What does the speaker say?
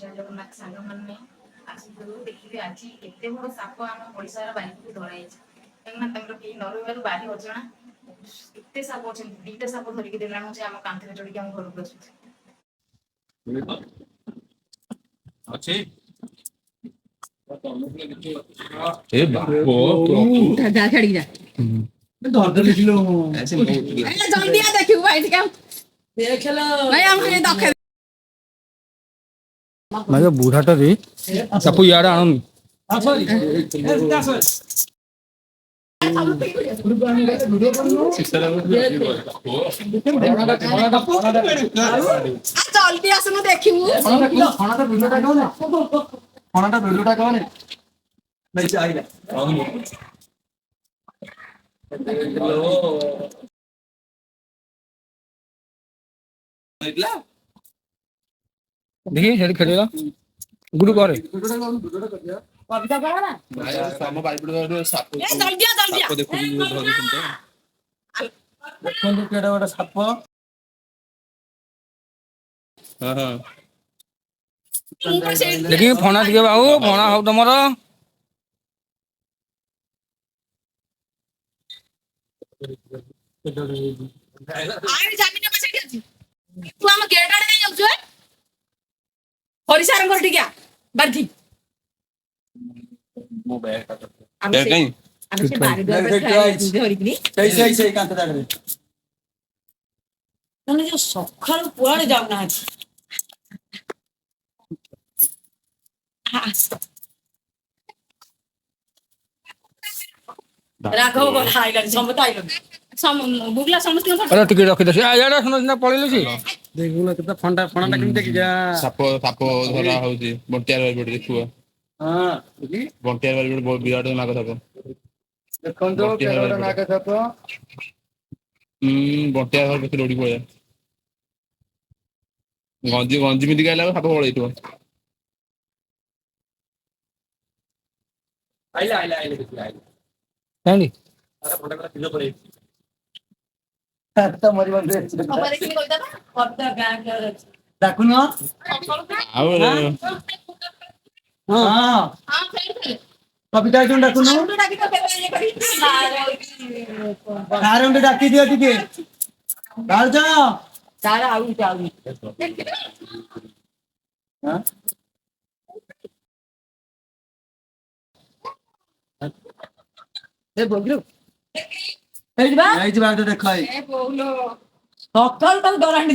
ଜୟ ଜଗନ୍ନାଥ ସାଙ୍ଗମାନେ ଆସନ୍ତୁ ଦେଖିବେ ଆଜି କେତେ ବଡ଼ ସାପ ଆମ ଓଡ଼ିଶାର ବାରିକୁ ଧରା ହେଇଛି। କାହିଁକିନା ତାଙ୍କର କେହି ନ ରହିବାରୁ ବାରି ଅଜଣା କେତେ ସାପ ଅଛନ୍ତି। ଦିଟା ସାପ ଧରିକି ଦେଲାଣି ଯେ ଆମ କାନ୍ଥରେ ଚଢ଼ିକି ଆମ ଘରକୁ ଆସୁଛି। ଅଛି जा छड़ी जा ଧରିଦେଲି କିଲୋ ए जल्दी आ देखियो भाई ठीक है देख लो भाई हम के दखे मैं बुढ़ाटा रे सापु यार आणनी जल्दी आसनु देखियो ଫଣାଟା ବିଲଟା କହନେ ଫଣାଟା ବିଲଟା କହନେ ନାଇଁ ସେ ଆଇଲା देखिए हेड खेलेगा गुरु करे कविता पढ़ा ना ଭାଇ ଆମ ବାଇବଲ ସାପ ए जल्दी आ ସାପ ଦେଖୁଛି ଧରୁଛନ୍ତି ତ देखो केड़ा बड़ा साप ହଁ ହଁ ऊपर से देखिए फणा दिए बाबू फणा हो तुमर आरे जामिन में सेठी अछि तू हम गेट आड़े नहीं जाउछु हरिसार घर ठीक है बारथी ମୋ ବ୍ୟାଗ ଟା हम से कहीं हम से बारी द्वार पर खाए हरिकनी सही कांत दागरे नने जो सखर पुआड़े जाउ ना राघव को आइलन समत आइलन सम बुगला समस्त को अरे टिके रखि दे याडा सुन पळिलु सी देखुना केता फंडा फंडाटा केमते कि जा साप साप धरा होउची बंटियार बाई पड़े देखुआ हां बंटियार बाई पड़े बहुत विराट नाग साप देखंतो केड़ा नाग साप बंटियार घर केते लोडी पळे गंजी गंजी मिति गाइला साप पळेइतो आइला देखि आइला कांडी अरे फंडा करा किलो पड़े त मरि बंदे खबर देखि कोइदा ना कब्दा गां के डाकुनो आउ हां हां फेर कविता जों डाकुनो तो डाकी तो फेर ये करी कारंडे डाकी दियो टिके गाल जा तारा आउ जाउ हां ए बोगरो हेडबा आई जे बाटे देखाई ए बोलो सकाल तक डरांडी